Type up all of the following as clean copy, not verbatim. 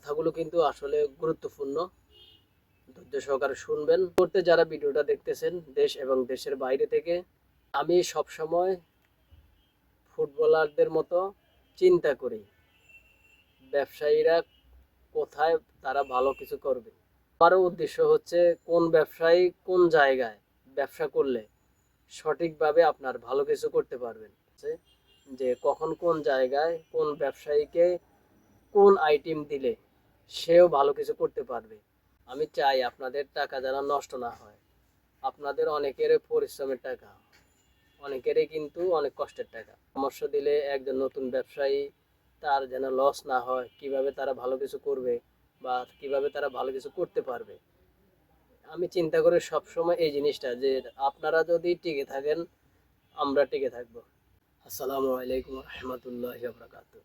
কথাগুলো কিন্তু আসলে গুরুত্বপূর্ণ, ধৈর্য সহকারে শুনবেন। করতে যারা ভিডিওটা দেখতেছেন দেশ এবং দেশের বাইরে থেকে, আমি সবসময় ফুটবলারদের মতো চিন্তা করি ব্যবসায়ীরা কোথায় তারা ভালো কিছু করবে। আমারও উদ্দেশ্য হচ্ছে কোন ব্যবসায়ী কোন জায়গায় ব্যবসা করলে সঠিকভাবে আপনার ভালো কিছু করতে পারবেন, যে কখন কোন জায়গায় কোন ব্যবসায়ীকে কোন আইটেম দিলে সেও ভালো কিছু করতে পারবে। আমি চাই আপনাদের টাকা যেন নষ্ট না হয়। আপনাদের অনেকের পরিশ্রমের টাকা, অনেকেরই কিন্তু অনেক কষ্টের টাকা। পরামর্শ দিলে একজন নতুন ব্যবসায়ী তার যেন লস না হয়, কিভাবে তারা ভালো কিছু করবে বা কিভাবে তারা ভালো কিছু করতে পারবে। আমি চিন্তা করি সবসময় এই জিনিসটা, যে আপনারা যদি টিকে থাকেন আমরা টিকে থাকবো। আসসালামু আলাইকুম রহমতুল্লাহি ওয়া বারাকাতুহু।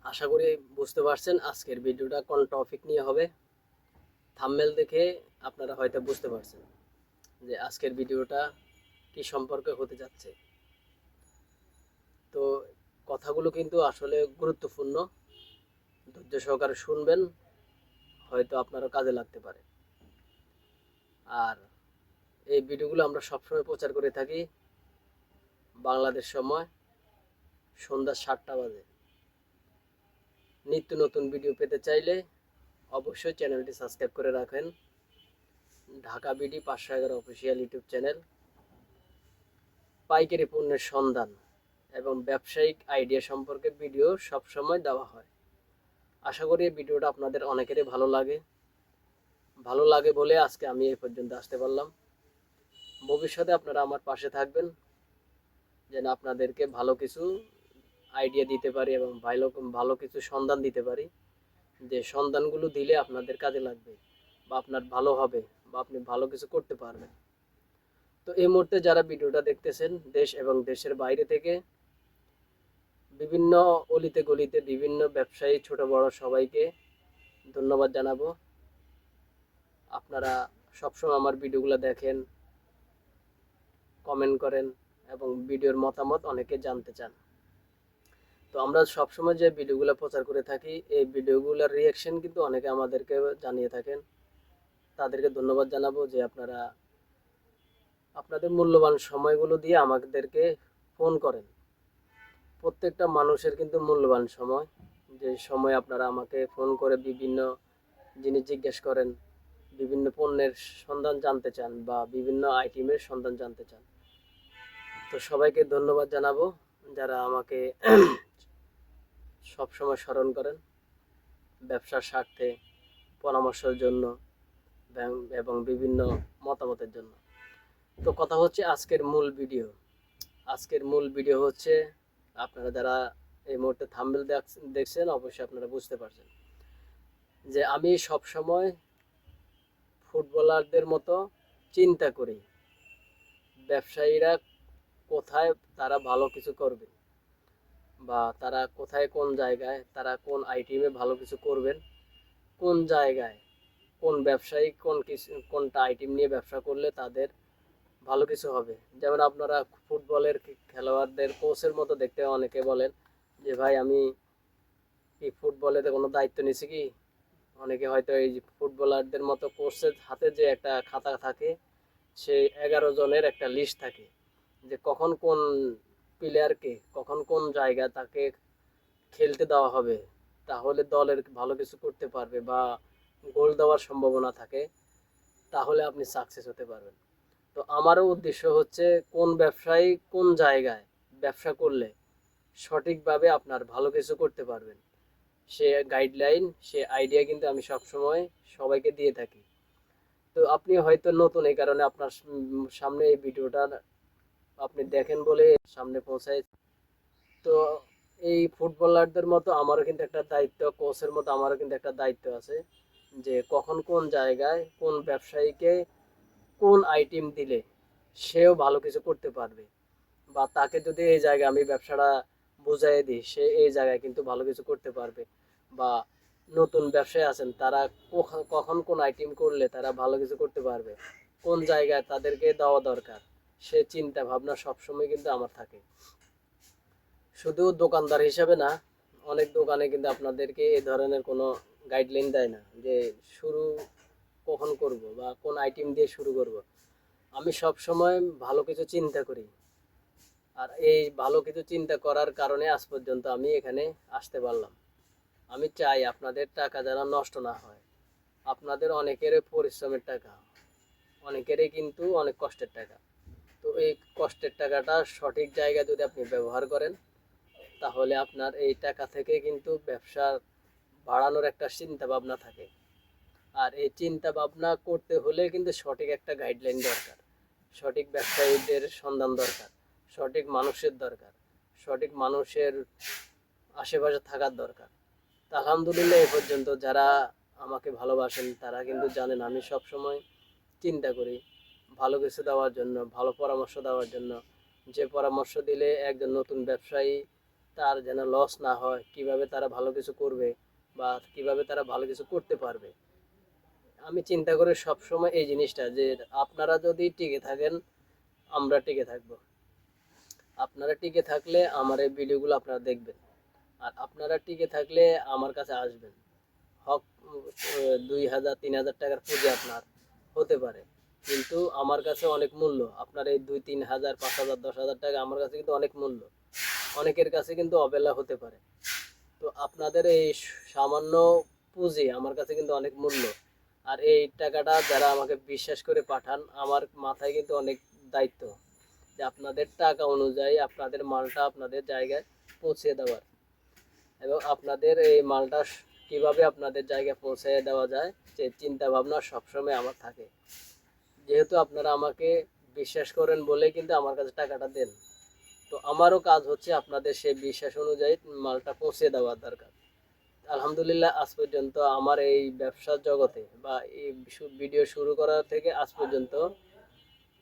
আশা করি বুঝতে পারছেন আজকের ভিডিওটা কোন টপিক নিয়ে হবে। থাম্বনেল দেখে আপনারা হয়তো বুঝতে পারছেন যে আজকের ভিডিওটা কি সম্পর্কে হতে যাচ্ছে। তো কথাগুলো কিন্তু আসলে গুরুত্বপূর্ণ, ধৈর্য সহকারে শুনবেন, হয়তো আপনারও কাজে লাগতে পারে। আর এই ভিডিওগুলো আমরা সবসময় প্রচার করে থাকি বাংলাদেশ সময় সন্ধ্যা 7টা বাজে। নিত্য নতুন ভিডিও পেতে চাইলে অবশ্যই চ্যানেলটি সাবস্ক্রাইব করে রাখেন। Dhaka BD 511 official YouTube channel. পাইকারি পণ্যের সন্ধান এবং ব্যবসায়িক আইডিয়া সম্পর্কে ভিডিও সবসময় দেওয়া হয়। আশা করি এই ভিডিওটা আপনাদের অনেকেরই ভালো লাগে বলে আজকে আমি এই পর্যন্ত আসতে পারলাম। ভবিষ্যতে আপনারা আমার পাশে থাকবেন যেন আপনাদেরকে ভালো কিছু আইডিয়া দিতে পারি এবং ভালো কিছু সন্ধান দিতে পারি, যে সন্ধানগুলো দিলে আপনাদের কাজে লাগবে বা আপনার ভালো হবে বা আপনি ভালো কিছু করতে পারবেন। তো এই মুহূর্তে যারা ভিডিওটা দেখতেছেন দেশ এবং দেশের বাইরে থেকে, বিভিন্ন অলিতে গলিতে বিভিন্ন ব্যবসায়ী ছোট বড় সবাইকে ধন্যবাদ জানাবো। আপনারা সবসময় আমার ভিডিওগুলো দেখেন, কমেন্ট করেন এবং ভিডিওর মতামত অনেকে জানতে চান। তো আমরা সবসময় যে ভিডিওগুলো প্রচার করে থাকি এই ভিডিওগুলোর রিয়াকশন কিন্তু অনেকে আমাদেরকে জানিয়ে থাকেন। তাদেরকে ধন্যবাদ জানাবো যে আপনারা আপনাদের মূল্যবান সময়গুলো দিয়ে আমাদেরকে ফোন করেন। প্রত্যেকটা মানুষের কিন্তু মূল্যবান সময়, যে সময় আপনারা আমাকে ফোন করে বিভিন্ন জিনিস জিজ্ঞেস করেন, বিভিন্ন পণ্যের সন্ধান জানতে চান বা বিভিন্ন আইটেমের সন্ধান জানতে চান। তো সবাইকে ধন্যবাদ জানাবো যারা আমাকে সবসময় স্মরণ করেন ব্যবসার স্বার্থে, পরামর্শের জন্য এবং বিভিন্ন মতামতের জন্য। তো কথা হচ্ছে আজকের মূল ভিডিও হচ্ছে, আপনারা যারা এই মুহূর্তে থাম্বনেল দেখছেন অবশ্যই আপনারা বুঝতে পারছেন যে আমি সবসময় ফুটবলারদের মতো চিন্তা করি ব্যবসায়ীরা কোথায় তারা ভালো কিছু করবে বা তারা কোথায় কোন জায়গায় তারা কোন আইটেমে ভালো কিছু করবেন, কোন জায়গায় কোন ব্যবসায়ী কোনটা আইটেম নিয়ে ব্যবসা করলে তাদের ভালো কিছু হবে। যেমন আপনারা ফুটবলের খেলোয়াড়দের কোচের মতো দেখতে অনেকে বলেন যে ভাই আমি কি ফুটবলে কোনো দায়িত্ব নিছি কি। অনেকে হয়তো এই ফুটবলারদের মতো কোচের হাতে যে একটা খাতা থাকে, সেই 11 জনের একটা লিস্ট থাকে যে কখন কোন প্লেয়ারকে কখন কোন জায়গায় তাকে খেলতে দেওয়া হবে, তাহলে দলের ভালো কিছু করতে পারবে বা গোল দেওয়ার সম্ভাবনা থাকে, তাহলে আপনি সাকসেস হতে পারবেন। তো আমারও উদ্দেশ্য হচ্ছে কোন ব্যবসায়ী কোন জায়গায় ব্যবসা করলে সঠিকভাবে আপনার ভালো কিছু করতে পারবেন, সে গাইডলাইন সে আইডিয়া কিন্তু আমি সবসময় সবাইকে দিয়ে থাকি। তো আপনি হয়তো নতুন, এই কারণে আপনার সামনে এই ভিডিওটা আপনি দেখেন বলে সামনে পৌঁছায়। তো এই ফুটবলারদের মতো আমারও কিন্তু একটা দায়িত্ব, কোচের মতো আমারও কিন্তু একটা দায়িত্ব আছে, যে কখন কোন জায়গায় কোন ব্যবসায়ীকে কোন আইটেম দিলে সেও ভালো কিছু করতে পারবে বা তাকে যদি এই জায়গায় আমি ব্যবসাটা বুঝাই দিই সে এই জায়গায় কিন্তু ভালো কিছু করতে পারবে। বা নতুন ব্যবসায়ী আছেন তারা কখন কোন আইটেম করলে তারা ভালো কিছু করতে পারবে, কোন জায়গায় তাদেরকে দেওয়া দরকার, সে চিন্তা ভাবনা সবসময় কিন্তু আমার থাকে। শুধু দোকানদার হিসাবে না, অনেক দোকানে কিন্তু আপনাদেরকে এই ধরনের কোনো গাইডলাইন দেয় না যে শুরু কখন করব বা কোন আইটেম দিয়ে শুরু করব। আমি সব সময় ভালো কিছু চিন্তা করি, আর এই ভালো কিছু চিন্তা করার কারণে আজ পর্যন্ত আমি এখানে আসতে পারলাম। আমি চাই আপনাদের টাকা যেন নষ্ট না হয়। আপনাদের অনেকের পরিশ্রমের টাকা, অনেকেরই কিন্তু অনেক কষ্টের টাকা। তো এই কষ্টের টাকাটা সঠিক জায়গায় যদি আপনি ব্যবহার করেন, তাহলে আপনার এই টাকা থেকে কিন্তু ব্যবসা বাড়ানোর একটা চিন্তা ভাবনা থাকে। আর এই চিন্তা ভাবনা করতে হলে কিন্তু সঠিক একটা গাইডলাইন দরকার, সঠিক ব্যবসায়ীদের সন্ধান দরকার, সঠিক মানুষের দরকার, সঠিক মানুষের আশেপাশে থাকার দরকার। তা আলহামদুলিল্লাহ এ পর্যন্ত যারা আমাকে ভালোবাসেন তারা কিন্তু জানেন আমি সব সময় চিন্তা করি ভালো কিছু দেওয়ার জন্য, ভালো পরামর্শ দেওয়ার জন্য। যে পরামর্শ দিলে একজন নতুন ব্যবসায়ী তার যেন লস না হয়, কিভাবে তারা ভালো কিছু করবে বা কিভাবে তারা ভালো কিছু করতে পারবে। আমি চিন্তা করি সবসময় এই জিনিসটা যে আপনারা যদি টিকে থাকেন, আমরা টিকে থাকবো। আপনারা টিকে থাকলে আমার এই ভিডিওগুলো আপনারা দেখবেন, আর আপনারা টিকে থাকলে আমার কাছে আসবেন। হক 2,000 3,000 টাকার পুঁজি আপনার হতে পারে, কিন্তু আমার কাছে অনেক মূল্য। আপনার এই 2-3 হাজার 5,000 10,000 টাকা আমার কাছে কিন্তু অনেক মূল্য, অনেকের কাছে কিন্তু অবেলা হতে পারে। তো আপনাদের এই সামান্য পুঁজি আমার কাছে কিন্তু অনেক মূল্য। আর এই টাকাটা যারা আমাকে বিশ্বাস করে পাঠান, আমার মাথায় কিন্তু অনেক দায়িত্ব যে আপনাদের টাকা অনুযায়ী আপনাদের মালটা আপনাদের জায়গায় পৌঁছে দেওয়ার, এবং আপনাদের এই মালটা কিভাবে আপনাদের জায়গায় পৌঁছে দেওয়া যায় যে চিন্তা ভাবনা সবসময় আমার থাকে। যেহেতু আপনারা আমাকে বিশ্বাস করেন বলে কিন্তু আমার কাছে টাকাটা দেন, তো আমারও কাজ হচ্ছে আপনাদের সেই বিশ্বাস অনুযায়ী মালটা পৌঁছে দেওয়ার দরকার। আলহামদুলিল্লাহ আজ পর্যন্ত আমার এই ব্যবসার জগতে বা এই ভিডিও শুরু করা থেকে আজ পর্যন্ত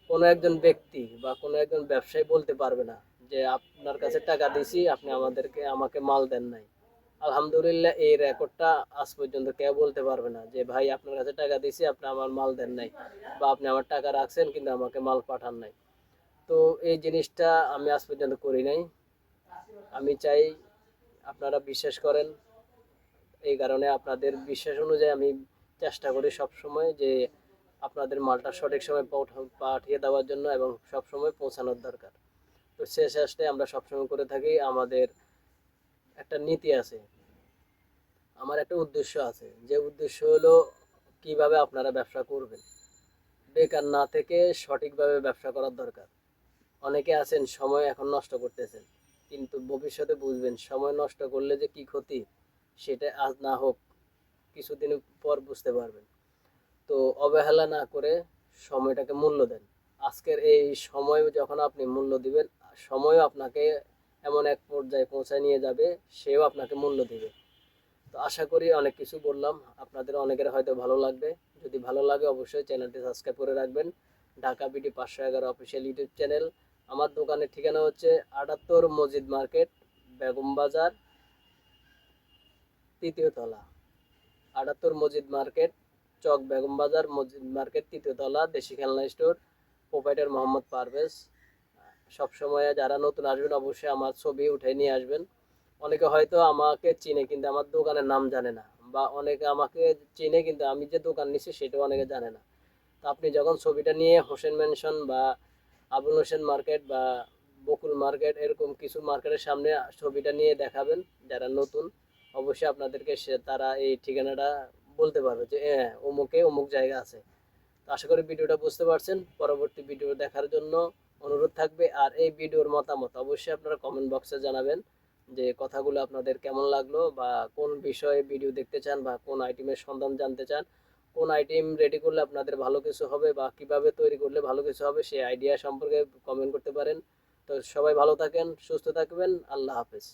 কোনো একজন ব্যক্তি বা কোনো একজন ব্যবসায়ী বলতে পারবে না যে আপনার কাছে টাকা দিছি আপনি আমাকে মাল দেন নাই। আলহামদুলিল্লাহ এই রেকর্ডটা আজ পর্যন্ত কেউ বলতে পারবে না যে ভাই আপনার কাছে টাকা দিছি আপনি আমার মাল দেন নাই, বা আপনি আমার টাকা রাখছেন কিন্তু আমাকে মাল পাঠান নাই। তো এই জিনিসটা আমি আজ পর্যন্ত করি নাই। আমি চাই আপনারা বিশ্বাস করেন, এই কারণে আপনাদের বিশ্বাস অনুযায়ী আমি চেষ্টা করি সব সময় যে আপনাদের মালটা সঠিক সময় পাঠিয়ে দেওয়ার জন্য এবং সব সময় পৌঁছানোর দরকার। তো সে চেষ্টাই আমরা সবসময় করে থাকি। আমাদের একটা নীতি আছে, আমার একটা উদ্দেশ্য আছে, যে উদ্দেশ্য হলো কিভাবে আপনারা ব্যবসা করবেন, বেকার না থেকে সঠিকভাবে ব্যবসা করার দরকার। অনেকে আছেন সময় এখন নষ্ট করতেছেন, কিন্তু ভবিষ্যতে বুঝবেন সময় নষ্ট করলে যে কি ক্ষতি সেটা আজ না হোক কিছুদিন পর বুঝতে পারবেন। তো অবহেলা না করে সময়টাকে মূল্য দেন। আজকের এই সময় যখন আপনি মূল্য দিবেন, সময়ও আপনাকে এমন এক পর্যায়ে পৌঁছায় নিয়ে যাবে, সেও আপনাকে মূল্য দিবে। তো আশা করি অনেক কিছু বললাম, আপনাদের অনেকের হয়তো ভালো লাগবে। যদি ভালো লাগে অবশ্যই চ্যানেলটি সাবস্ক্রাইব করে রাখবেন। Dhaka BD 511 official YouTube channel. আমার দোকানের ঠিকানা হচ্ছে 78 মসজিদ মার্কেট, বেগম বাজার, 3য় তলা। 78 মসজিদ মার্কেট, চক বেগম বাজার, মসজিদ মার্কেট, 3য় তলা, দেশি খেলনা স্টোর, প্রোপাইটার মোহাম্মদ পারভেজ। সবসময় যারা নতুন আসবেন অবশ্যই আমার ছবি উঠে নিয়ে আসবেন। অনেকে হয়তো আমাকে চিনে কিন্তু আমার দোকানের নাম জানে না, বা অনেকে আমাকে চিনে কিন্তু আমি যে দোকান নিচ্ছি সেটাও অনেকে জানে না। তো আপনি যখন ছবিটা নিয়ে হোসেন মেনশন বা আবুল হোসেন মার্কেট বা বকুল মার্কেট এরকম কিছু মার্কেটের সামনে ছবিটা নিয়ে দেখাবেন যারা নতুন, অবশ্যই আপনাদেরকে তারা এই ঠিকানাটা বলতে পারবে যে হ্যাঁ অমুকে অমুক জায়গা আছে। তো আশা করি ভিডিওটা বুঝতে পারছেন। পরবর্তী ভিডিও দেখার জন্য অনুরোধ থাকবে। আর এই ভিডিওর মতামত অবশ্যই আপনারা কমেন্ট বক্সে জানাবেন যে কথাগুলো আপনাদের কেমন লাগলো, বা কোন বিষয়ে ভিডিও দেখতে চান, বা কোন আইটেমের সন্ধান জানতে চান, কোন আইটেম রেডি করলে আপনাদের ভালো কিছু হবে, বা কিভাবে তৈরি করলে ভালো কিছু হবে সেই আইডিয়া সম্পর্কে কমেন্ট করতে পারেন। তো সবাই ভালো থাকেন, সুস্থ থাকবেন, আল্লাহ হাফেজ।